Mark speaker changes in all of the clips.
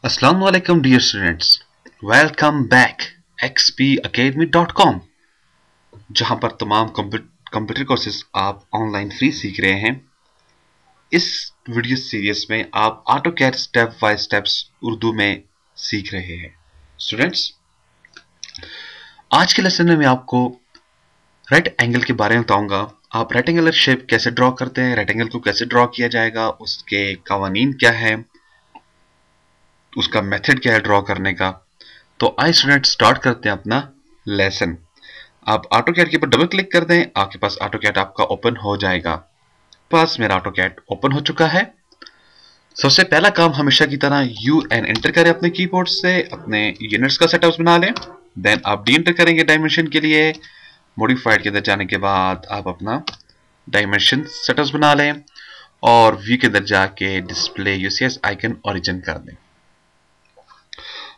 Speaker 1: Assalamualaikum dear students, welcome back xpacademy.com जहां पर तमाम कंप्यूटर कोर्सेज आप ऑनलाइन फ्री सीख रहे हैं। इस वीडियो सीरीज में आप AutoCAD step by steps Urdu में सीख रहे हैं। स्टूडेंट्स, आज के लेसन में मैं आपको राइट एंगल के बारे में बताऊंगा। आप रेक्टेंगुलर शेप कैसे ड्रॉ करते हैं, रेक्टेंगल को कैसे ड्रॉ किया जाएगा, उसके कवानीन क्या है, उसका मेथड क्या है ड्रॉ करने का। तो आइए स्टूडेंट स्टार्ट करते हैं अपना लेसन। आप AutoCAD के ऊपर डबल क्लिक कर दें, आपके पास AutoCAD आपका ओपन हो जाएगा। पास मेरा AutoCAD ओपन हो चुका है। सबसे पहला काम हमेशा की तरह UN एंटर करें अपने कीबोर्ड से, अपने यूनिट्स का सेटअप बना लें। देन आप डी एंटर करेंगे डायमेंशन के लिए। मॉडिफाइड के अंदर जाने के बाद आप अपना डायमेंशन सेटअप बना लें और व्यू के अंदर जाके डिस्प्ले यूसीएस आइकन ओरिजिन कर दें।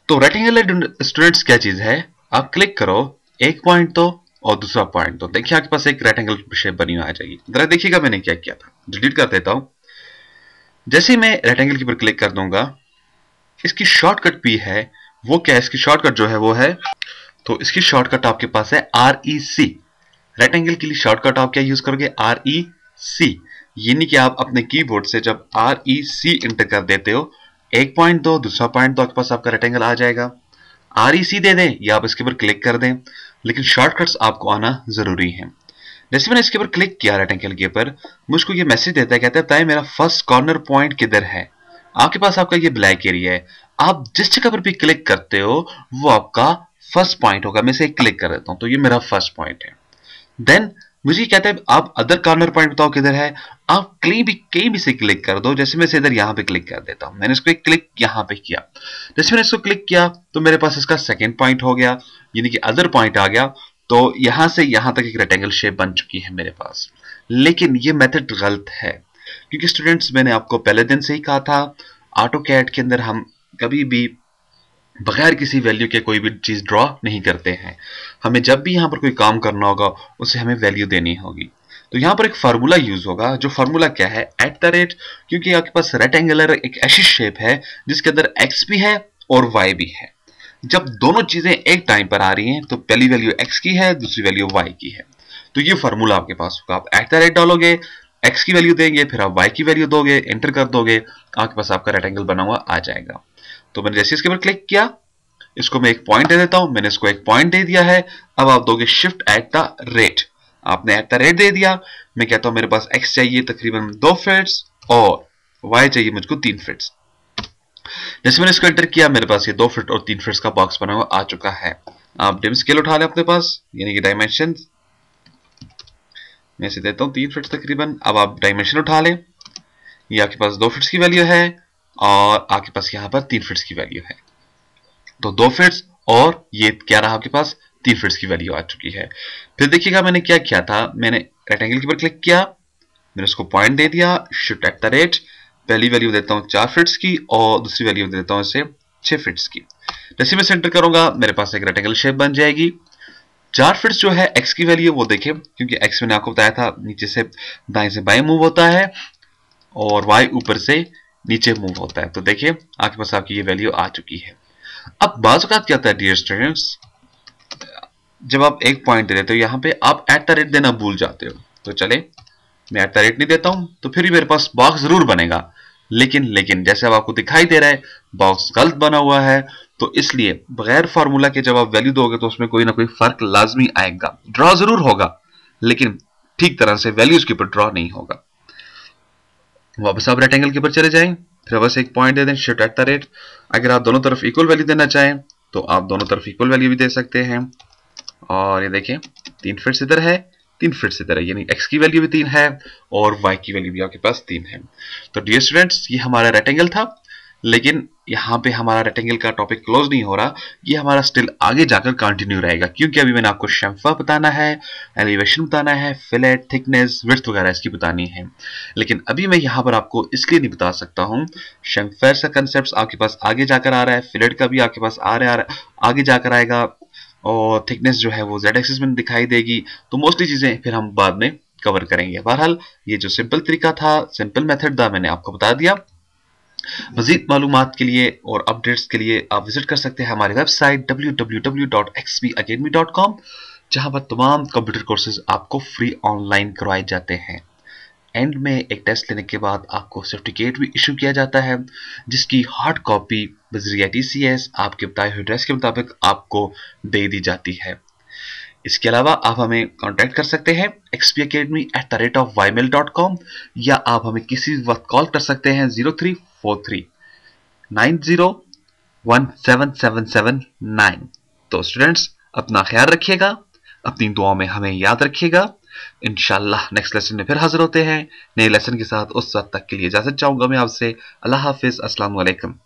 Speaker 1: तो रेक्टेंगुलर स्टूडेंट्स क्या चीज है, आप क्लिक करो, एक पॉइंट दो और दूसरा पॉइंट दो, देखिए आपके पास एक रेक्टेंगल शेप बनी हुई आ जाएगी। जरा देखिएगा मैंने क्या किया था, डिलीट कर देता हूं। जैसे ही मैं रेक्टेंगल के ऊपर क्लिक कर दूंगा, इसकी शॉर्टकट भी है। वो क्या है, इसकी शॉर्टकट जो है वो है, तो इसकी शॉर्टकट आपके पास है REC। रेक्टेंगल के लिए शॉर्टकट आप क्या यूज करोगे, REC। यानी कि आप अपने कीबोर्ड से जब REC एंटर कर देते हो, एक पॉइंट दो दूसरा पॉइंट दो, आपके पास आपका रेक्टेंगल आ जाएगा। REC दे दें या आप इसके ऊपर क्लिक कर दें, लेकिन शॉर्टकट्स आपको आना जरूरी है। जैसे मैंने इसके ऊपर क्लिक किया रेक्टेंगल के ऊपर, मुझको ये मैसेज देता है, कहता है मेरा फर्स्ट कॉर्नर पॉइंट किधर है। आपके पास आपका ये ब्लैक एरिया है, आप जिस जगह पर भी क्लिक करते हो वो आपका फर्स्ट पॉइंट होगा। मैं इसे क्लिक कर देता हूं, तो ये मेरा फर्स्ट पॉइंट है। देन मुझे कहता है आप अदर कॉर्नर पॉइंट बताओ किधर है। आप कहीं भी से क्लिक कर दो। जैसे मैं इसे इधर यहां पे क्लिक कर देता हूं, मैंने इसको एक क्लिक यहां पे किया। जैसे मैंने इसको क्लिक किया तो मेरे पास इसका सेकंड पॉइंट हो गया, यानी कि अदर पॉइंट आ गया। तो यहां से यहां तक एक रेक्टेंगल शेप बन चुकी है मेरे पास। लेकिन ये मेथड गलत है, क्योंकि स्टूडेंट्स मैंने आपको पहले दिन से ही कहा था, AutoCAD के अंदर हम कभी भी बगैर किसी वैल्यू के कोई भी चीज ड्रॉ नहीं करते हैं। हमें जब भी यहां पर कोई काम करना होगा उसे हमें वैल्यू देनी होगी। तो यहां पर एक फार्मूला यूज होगा, जो फार्मूला क्या है, @ क्योंकि आपके पास रेक्टेंगुलर एक ऐसी शेप है जिसके अंदर x भी है और y भी है। जब दोनों चीजें एक टाइम पर आ रही हैं तो पहली वैल्यू x की है, दूसरी वैल्यू y की है। तो ये फार्मूला आपके पास होगा। आप @ डालोगे, x की वैल्यू देंगे, फिर आप y की वैल्यू दोगे, एंटर कर दोगे, आपके पास आपका रेक्टेंगल बना हुआ आ जाएगा। तो मैंने जैसे इसके ऊपर क्लिक किया, इसको मैं एक पॉइंट दे देता हूं। मैंने इसको एक पॉइंट दे दिया है। अब आप दोगे Shift@, आपने @ दे दिया। मैं कहता हूं मेरे पास x चाहिए तकरीबन 2 फीट्स और y चाहिए मुझको 3 फीट्स। जैसे मैंने इसको एंटर किया, मेरे पास ये 2 फीट और 3 फीट्स का बॉक्स बना हुआ आ चुका है। आप डिम स्केल उठा लें अपने पास, यानी कि डायमेंशन मैं इसे देता हूं 3 फीट तकरीबन। अब आप डायमेंशन उठा लें, ये आपके पास 2 फीट्स की वैल्यू है और आपके पास यहां पर 3 फीट्स की वैल्यू है। तो 2 फीट्स और ये क्या रहा आपके पास, 3 फीट्स की वैल्यू आ चुकी है। फिर देखिएगा मैंने क्या किया था, मैंने रेक्टेंगल के ऊपर क्लिक किया, मैंने उसको पॉइंट दे दिया, Shift@, पहली वैल्यू देता हूं 4 फीट्स की और दूसरी वैल्यू देता हूं इसे 6 फीट्स की। जैसे मैं सेंटर करूंगा, मेरे पास एक रेक्टेंगल शेप बन जाएगी। 4 फीट्स जो है x की वैल्यू वो देखें, क्योंकि x मैंने आपको बताया था नीचे से दाएं से बाएं मूव होता है और y ऊपर से नीचे मूव होता है। तो देखिए आपके पास आपकी ये वैल्यू आ चुकी है। अब बाज़ औक़ात क्या होता है डियर स्टूडेंट्स, जब आप एक पॉइंट दे देते हो, यहां पे आप @ देना भूल जाते हो। तो चले मैं @ नहीं देता हूं, तो फिर भी मेरे पास बॉक्स जरूर बनेगा। लेकिन जैसे अब आपको दिखाई दे रहा है बॉक्स गलत बना हुआ है, तो इसलिए बगैर फार्मूला के जब आप वैल्यू दोगे तो उसमें कोई ना कोई फर्क लाजमी आएगा। ड्रॉ जरूर होगा लेकिन ठीक तरह से वैल्यूज के ऊपर ड्रॉ नहीं होगा। वापस आप रेक्टेंगल के ऊपर चले जाएं, फिर बस एक पॉइंट दे दें, Shift@। अगर आप दोनों तरफ इक्वल वैल्यू देना चाहें तो आप दोनों तरफ इक्वल वैल्यू भी दे सकते हैं। और ये देखें 3 फीट्स इधर है, 3 फीट्स इधर है, यानी x की वैल्यू भी 3 है और y की वैल्यू भी आपके पास 3 है। तो डियर स्टूडेंट्स, ये हमारा रेक्टेंगल था, लेकिन यहाँ पे हमारा रेक्टेंगल का टॉपिक क्लोज नहीं हो रहा। ये हमारा स्टिल आगे जाकर कंटिन्यू रहेगा, क्योंकि अभी मैंने आपको शेम्फर बताना है, एलिवेशन बताना है, फिलेट, थिकनेस, विड्थ वगैरह इसकी बतानी है। लेकिन अभी मैं यहाँ पर आपको इसलिए नहीं बता सकता हूँ, शेम्फर का कंसेप्ट आपके पास आगे जाकर आ रहा है, फिलेट का भी आपके पास आगे जाकर आएगा और थिकनेस जो है वो Z एक्सिस में दिखाई देगी। तो मोस्टली चीजें फिर हम बाद में कवर करेंगे। बहरहाल ये जो सिंपल तरीका था, सिंपल मेथड था, मैंने आपको बता दिया। मज़ीद मालूमात के लिए और अपडेट्स के लिए आप विजिट कर सकते हैं हमारी वेबसाइट www.xpacademy.com, जहां पर तमाम कंप्यूटर कोर्सेज आपको फ्री ऑनलाइन करवाए जाते हैं। एंड में एक टेस्ट लेने के बाद आपको सर्टिफिकेट भी इशू किया जाता है, जिसकी हार्ड कॉपी बजरिया TCS आपके बताए हुए एड्रेस के मुताबिक आपको दे दी जाती है। इसके अलावा आप हमें कांटेक्ट कर सकते हैं xpacademy@ymail.com, या आप हमें किसी वक्त कॉल कर सकते हैं 034390177779। तो स्टूडेंट्स, अपना ख्याल रखिएगा, अपनी दुआओं में हमें याद रखिएगा। इंशाल्लाह नेक्स्ट लेसन में फिर हाजिर होते हैं नए लेसन के साथ। उस वक्त तक के लिए इजाजत चाहूंगा मैं आपसे। अल्लाह हाफिज, अस्सलाम वालेकुम।